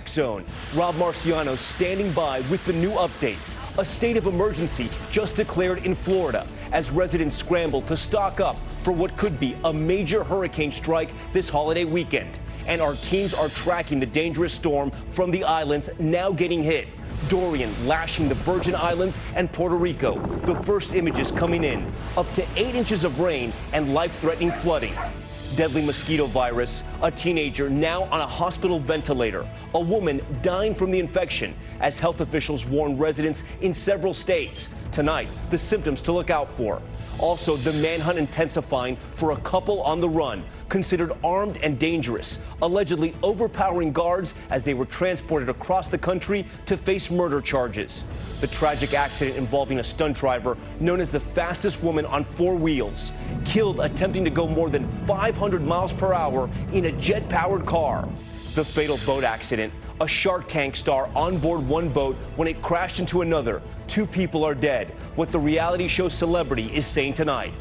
Zone. Rob Marciano standing by with the new update. A state of emergency just declared in Florida as residents scramble to stock up for what could be a major hurricane strike this holiday weekend. And our teams are tracking the dangerous storm from the islands now getting hit. Dorian lashing the Virgin Islands and Puerto Rico. The first images coming in. Up to 8 inches of rain and life-threatening flooding. Deadly mosquito virus, a teenager now on a hospital ventilator, a woman dying from the infection as health officials warn residents in several states. Tonight, the symptoms to look out for. Also, the manhunt intensifying for a couple on the run, considered armed and dangerous, allegedly overpowering guards as they were transported across the country to face murder charges. The tragic accident involving a stunt driver known as the fastest woman on 4 wheels, killed attempting to go more than 500 miles per hour in a jet-powered car. The fatal boat accident, a Shark Tank star on board one boat when it crashed into another. 2 people are dead. What the reality show celebrity is saying tonight.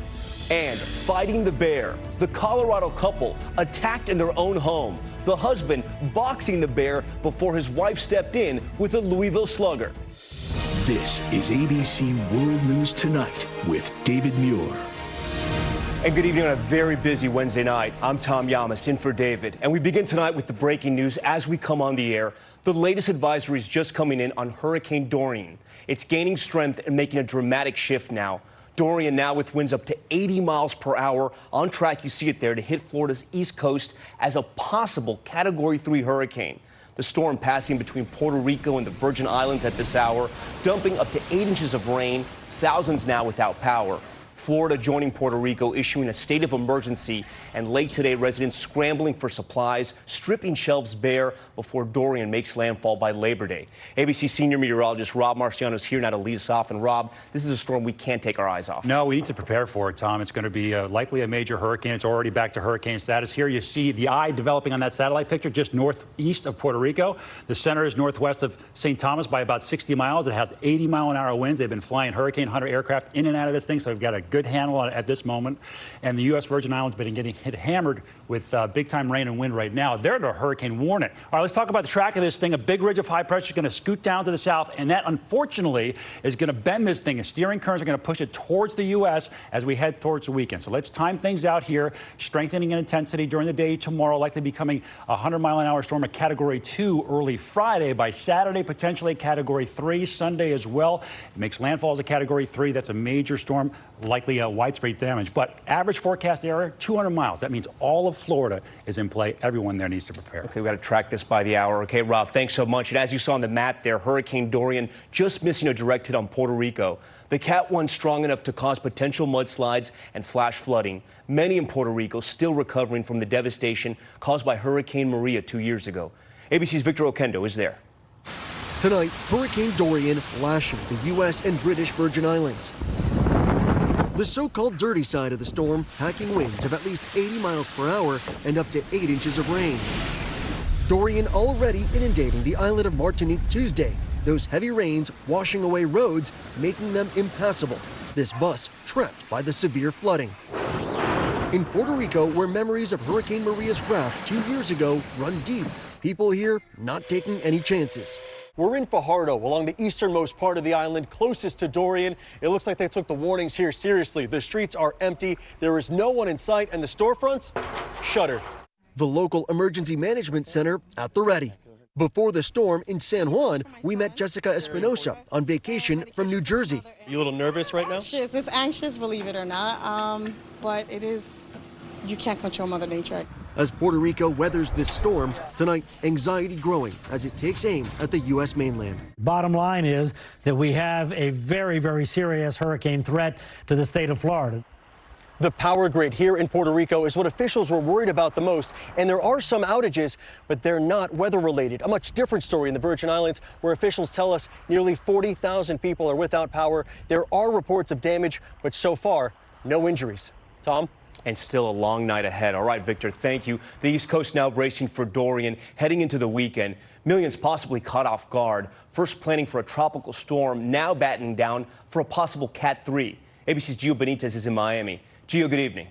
And fighting the bear, the Colorado couple attacked in their own home. The husband boxing the bear before his wife stepped in with a Louisville slugger. This is ABC World News Tonight with David Muir. And good evening on a very busy Wednesday night. I'm Tom Yamas in for David. And we begin tonight with the breaking news as we come on the air. The latest advisory is just coming in on Hurricane Dorian. It's gaining strength and making a dramatic shift now. Dorian now with winds up to 80 miles per hour on track, you see it there, to hit Florida's east coast as a possible Category 3 hurricane. The storm passing between Puerto Rico and the Virgin Islands at this hour, dumping up to 8 inches of rain, thousands now without power. Florida joining Puerto Rico, issuing a state of emergency, and late today residents scrambling for supplies, stripping shelves bare before Dorian makes landfall by Labor Day. ABC senior meteorologist Rob Marciano is here now to lead us off. And Rob, this is a storm we can't take our eyes off. No, we need to prepare for it, Tom. It's going to be likely a major hurricane. It's already back to hurricane status. Here you see the eye developing on that satellite picture just northeast of Puerto Rico. The center is northwest of St. Thomas by about 60 miles. It has 80-mile-an-hour winds. They've been flying Hurricane Hunter aircraft in and out of this thing, so we've got a good handle on it at this moment. And the U.S. Virgin Islands been getting hammered with big-time rain and wind right now. They're under a hurricane warning. All right, let's talk about the track of this thing. A big ridge of high pressure is going to scoot down to the south, and that, unfortunately, is going to bend this thing. And steering currents are going to push it towards the U.S. as we head towards the weekend. So let's time things out here. Strengthening in intensity during the day tomorrow, likely becoming a 100-mile-an-hour storm, a Category 2 early Friday. By Saturday, potentially Category 3. Sunday as well. It makes landfall as a Category 3. That's a major storm, likely widespread damage. But average forecast area, 200 miles. That means all of Florida is in play. Everyone there needs to prepare. Okay, we've got to track this by the hour. Okay, Rob, thanks so much. And as you saw on the map there, Hurricane Dorian just missing a direct hit on Puerto Rico. The Cat 1 strong enough to cause potential mudslides and flash flooding. Many in Puerto Rico still recovering from the devastation caused by Hurricane Maria 2 years ago. ABC's Victor Oquendo is there. Tonight, Hurricane Dorian lashing the U.S. and British Virgin Islands. The so-called dirty side of the storm, packing winds of at least 80 miles per hour and up to 8 inches of rain. Dorian already inundating the island of Martinique Tuesday. Those heavy rains washing away roads, making them impassable. This bus trapped by the severe flooding. In Puerto Rico, where memories of Hurricane Maria's wrath 2 years ago run deep, people here not taking any chances. We're in Fajardo, along the easternmost part of the island, closest to Dorian. It looks like they took the warnings here seriously. The streets are empty, there is no one in sight, and the storefronts shuttered. The local emergency management center at the ready. Before the storm in San Juan, we met Jessica Espinosa on vacation from New Jersey. You a little nervous right now? It's anxious, believe it or not, but it is, you can't control Mother Nature. As Puerto Rico weathers this storm, tonight anxiety growing as it takes aim at the U.S. mainland. Bottom line is that we have a very, very serious hurricane threat to the state of Florida. The power grid here in Puerto Rico is what officials were worried about the most, and there are some outages, but they're not weather-related. A much different story in the Virgin Islands, where officials tell us nearly 40,000 people are without power. There are reports of damage, but so far, no injuries. Tom? And still a long night ahead. All right, Victor, thank you. The East Coast now bracing for Dorian, heading into the weekend. Millions possibly caught off guard. First planning for a tropical storm, now battening down for a possible Cat 3. ABC's Gio Benitez is in Miami. Gio, good evening.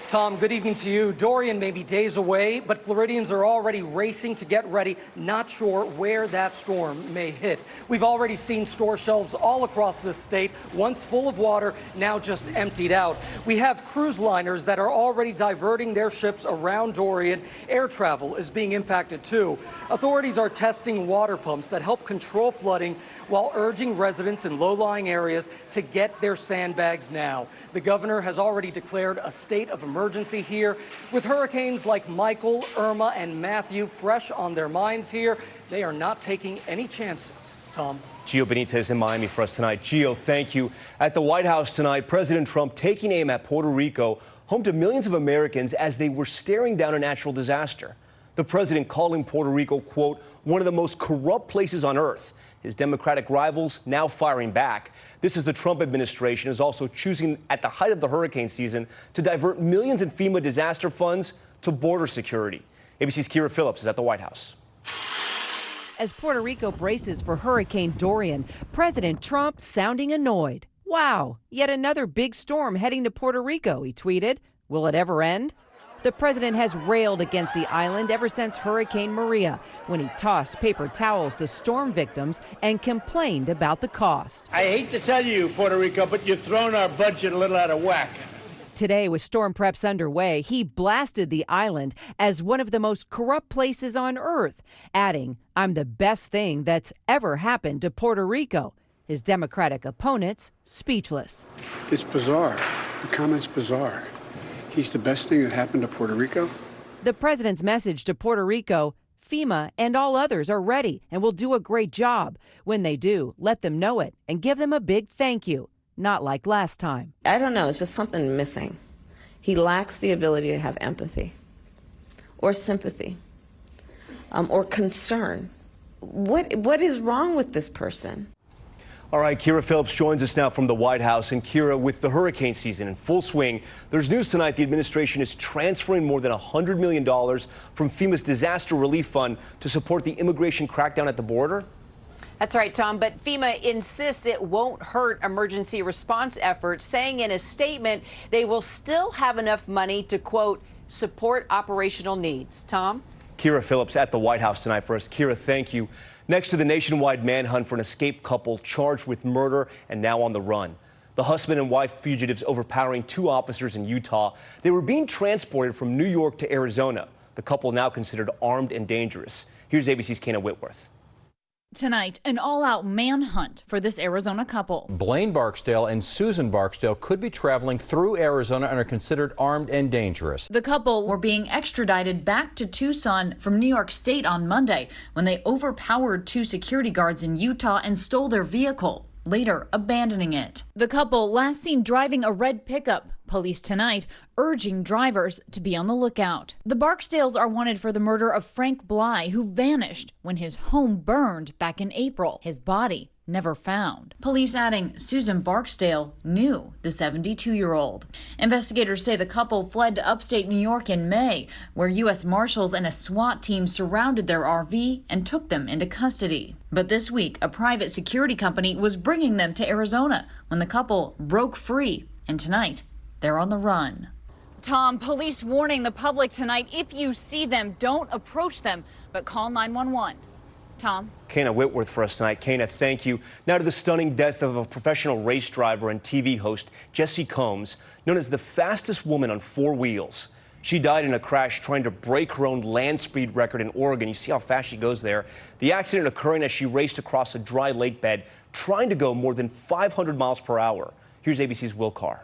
Tom, good evening to you. Dorian may be days away, but Floridians are already racing to get ready, not sure where that storm may hit. We've already seen store shelves all across the state, once full of water, now just emptied out. We have cruise liners that are already diverting their ships around Dorian. Air travel is being impacted too. Authorities are testing water pumps that help control flooding while urging residents in low-lying areas to get their sandbags now. The governor has already declared a state of emergency here. With hurricanes like Michael, Irma, and Matthew fresh on their minds here, they are not taking any chances. Tom. Gio Benitez in Miami for us tonight. Gio, thank you. At the White House tonight, President Trump taking aim at Puerto Rico, home to millions of Americans as they were staring down a natural disaster. The president calling Puerto Rico, quote, one of the most corrupt places on earth. His Democratic rivals now firing back. This is the Trump administration is also choosing at the height of the hurricane season to divert millions in FEMA disaster funds to border security. ABC's Kira Phillips is at the White House. As Puerto Rico braces for Hurricane Dorian, President Trump sounding annoyed. Wow, yet another big storm heading to Puerto Rico, he tweeted. Will it ever end? The president has railed against the island ever since Hurricane Maria, when he tossed paper towels to storm victims and complained about the cost. I hate to tell you, Puerto Rico, but you've thrown our budget a little out of whack. Today, with storm preps underway, he blasted the island as one of the most corrupt places on earth, adding, I'm the best thing that's ever happened to Puerto Rico. His Democratic opponents speechless. It's bizarre. The comment's bizarre. He's the best thing that happened to Puerto Rico? The president's message to Puerto Rico, FEMA and all others are ready and will do a great job. When they do, let them know it and give them a big thank you. Not like last time. I don't know, it's just something missing. He lacks the ability to have empathy or sympathy or concern. What is wrong with this person? All right, Kira Phillips joins us now from the White House. And Kira, with the hurricane season in full swing, there's news tonight the administration is transferring more than $100 million from FEMA's disaster relief fund to support the immigration crackdown at the border. That's right, Tom, but FEMA insists it won't hurt emergency response efforts, saying in a statement they will still have enough money to, quote, support operational needs. Tom? Kira Phillips at the White House tonight for us. Kira, thank you. Next to the nationwide manhunt for an escaped couple charged with murder and now on the run. The husband and wife fugitives overpowering two officers in Utah. They were being transported from New York to Arizona. The couple now considered armed and dangerous. Here's ABC's Kana Whitworth. Tonight, an all-out manhunt for this Arizona couple. Blaine Barksdale and Susan Barksdale could be traveling through Arizona and are considered armed and dangerous. The couple were being extradited back to Tucson from New York State on Monday when they overpowered two security guards in Utah and stole their vehicle, later abandoning it. The couple last seen driving a red pickup. Police tonight urging drivers to be on the lookout. The Barksdales are wanted for the murder of Frank Bly, who vanished when his home burned back in April. His body never found. Police adding Susan Barksdale knew the 72-year-old. Investigators say the couple fled to upstate New York in May, where U.S. Marshals and a SWAT team surrounded their RV and took them into custody. But this week, a private security company was bringing them to Arizona when the couple broke free, and tonight, they're on the run. Tom, police warning the public tonight, if you see them, don't approach them, but call 911. Tom? Kana Whitworth for us tonight. Kana, thank you. Now to the stunning death of a professional race driver and TV host, Jessie Combs, known as the fastest woman on four wheels. She died in a crash trying to break her own land speed record in Oregon. You see how fast she goes there. The accident occurring as she raced across a dry lake bed, trying to go more than 500 miles per hour. Here's ABC's Will Carr.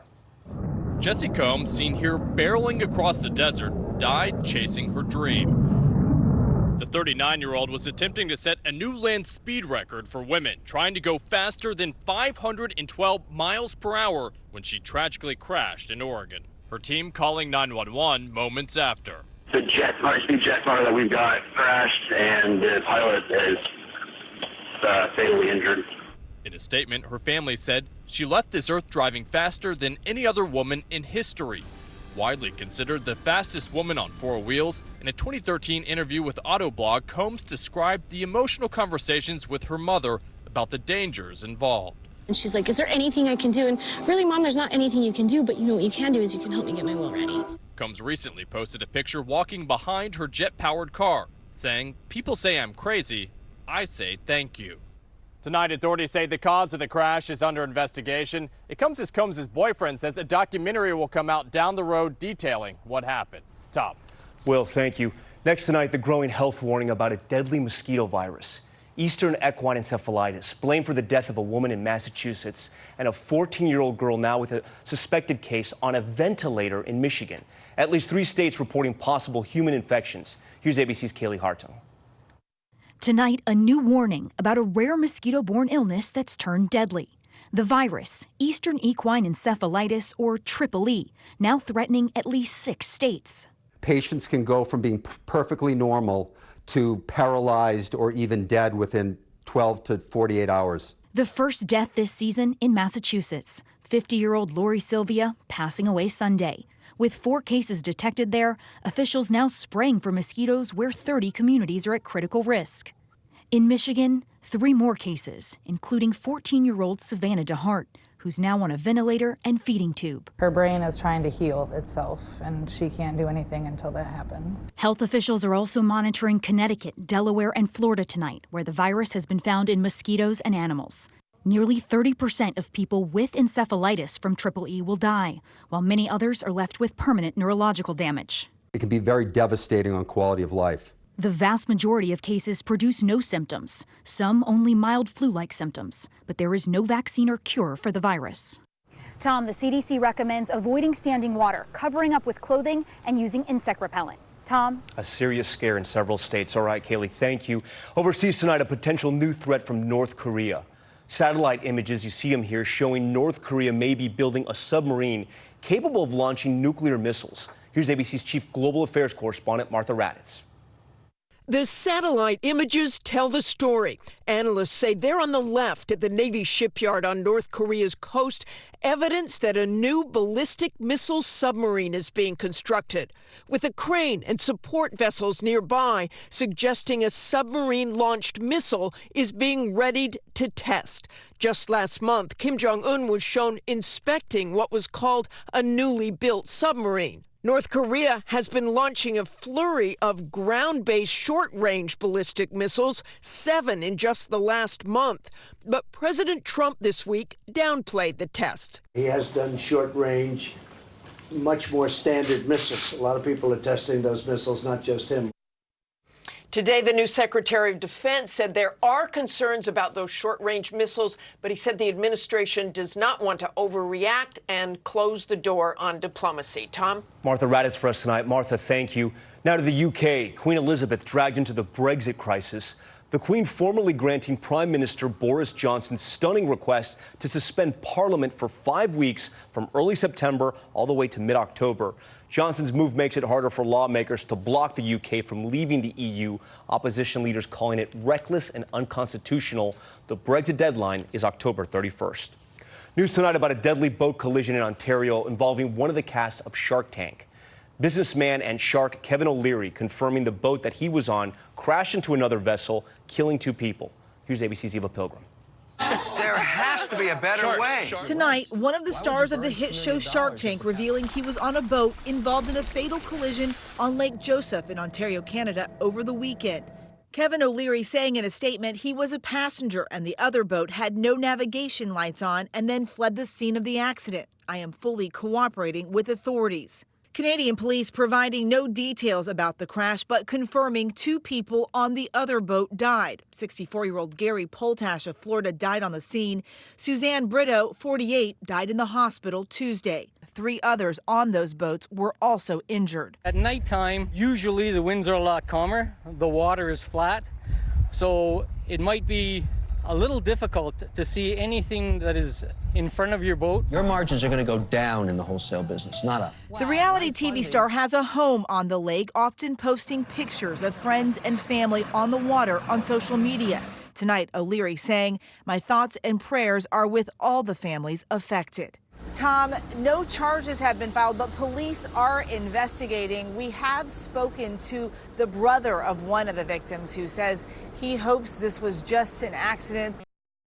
Jessie Combs, seen here barreling across the desert, died chasing her dream. The 39-year-old was attempting to set a new land speed record for women, trying to go faster than 512 miles per hour when she tragically crashed in Oregon. Her team calling 911 moments after. The high-speed jet fighter that we've got crashed, and the pilot is fatally injured. In a statement, her family said she left this earth driving faster than any other woman in history. Widely considered the fastest woman on four wheels, in a 2013 interview with Autoblog, Combs described the emotional conversations with her mother about the dangers involved. And she's like, is there anything I can do? And really, Mom, there's not anything you can do, but you know what you can do is you can help me get my will ready. Combs recently posted a picture walking behind her jet-powered car, saying, "People say I'm crazy. I say thank you." Tonight, authorities say the cause of the crash is under investigation. It comes as Combs' boyfriend says a documentary will come out down the road detailing what happened. Tom. Will, thank you. Next tonight, the growing health warning about a deadly mosquito virus. Eastern equine encephalitis, blamed for the death of a woman in Massachusetts, and a 14-year-old girl now with a suspected case on a ventilator in Michigan. At least 3 states reporting possible human infections. Here's ABC's Kaylee Hartung. Tonight, a new warning about a rare mosquito-borne illness that's turned deadly. The virus, Eastern equine encephalitis, or EEE, now threatening at least 6 states. Patients can go from being perfectly normal to paralyzed or even dead within 12 to 48 hours. The first death this season in Massachusetts. 50-year-old Lori Sylvia passing away Sunday. With 4 cases detected there, officials now spraying for mosquitoes where 30 communities are at critical risk. In Michigan, 3 more cases, including 14-year-old Savannah DeHart, who's now on a ventilator and feeding tube. Her brain is trying to heal itself, and she can't do anything until that happens. Health officials are also monitoring Connecticut, Delaware, and Florida tonight, where the virus has been found in mosquitoes and animals. Nearly 30% of people with encephalitis from EEE will die, while many others are left with permanent neurological damage. It can be very devastating on quality of life. The vast majority of cases produce no symptoms, some only mild flu-like symptoms, but there is no vaccine or cure for the virus. Tom, the CDC recommends avoiding standing water, covering up with clothing, and using insect repellent. Tom? A serious scare in several states. All right, Kaylee, thank you. Overseas tonight, a potential new threat from North Korea. Satellite images, you see them here, showing North Korea may be building a submarine capable of launching nuclear missiles. Here's ABC's chief global affairs correspondent, Martha Raddatz. The satellite images tell the story. Analysts say they're on the left at the Navy shipyard on North Korea's coast, evidence that a new ballistic missile submarine is being constructed, with a crane and support vessels nearby suggesting a submarine-launched missile is being readied to test. Just last month, Kim Jong-un was shown inspecting what was called a newly built submarine. North Korea has been launching a flurry of ground-based short-range ballistic missiles, 7 in just the last month. But President Trump this week downplayed the tests. He has done short-range, much more standard missiles. A lot of people are testing those missiles, not just him. Today, the new Secretary of Defense said there are concerns about those short-range missiles, but he said the administration does not want to overreact and close the door on diplomacy. Tom? Martha Raddatz for us tonight. Martha, thank you. Now to the UK. Queen Elizabeth dragged into the Brexit crisis. The Queen formally granting Prime Minister Boris Johnson's stunning request to suspend Parliament for 5 weeks from early September all the way to mid-October. Johnson's move makes it harder for lawmakers to block the UK from leaving the EU. Opposition leaders calling it reckless and unconstitutional. The Brexit deadline is October 31st. News tonight about a deadly boat collision in Ontario involving one of the cast of Shark Tank. Businessman and shark Kevin O'Leary confirming the boat that he was on crashed into another vessel, killing 2 people. Here's ABC's Eva Pilgrim. There has to be a better way. Tonight, one of the stars of the hit show Shark Tank revealing he was on a boat involved in a fatal collision on Lake Joseph in Ontario, Canada over the weekend. Kevin O'Leary saying in a statement he was a passenger and the other boat had no navigation lights on and then fled the scene of the accident. I am fully cooperating with authorities. Canadian police providing no details about the crash, but confirming 2 people on the other boat died. 64-year-old Gary Poltash of Florida died on the scene. Suzanne Brito, 48, died in the hospital Tuesday. 3 others on those boats were also injured. At nighttime, usually the winds are a lot calmer. The water is flat, so it might be a little difficult to see anything that is in front of your boat. Your margins are going to go down in the wholesale business, not up. The reality TV star has a home on the lake, often posting pictures of friends and family on the water on social media. Tonight, O'Leary saying, "My thoughts and prayers are with all the families affected." Tom, no charges have been filed, but police are investigating. We have spoken to the brother of one of the victims who says he hopes this was just an accident.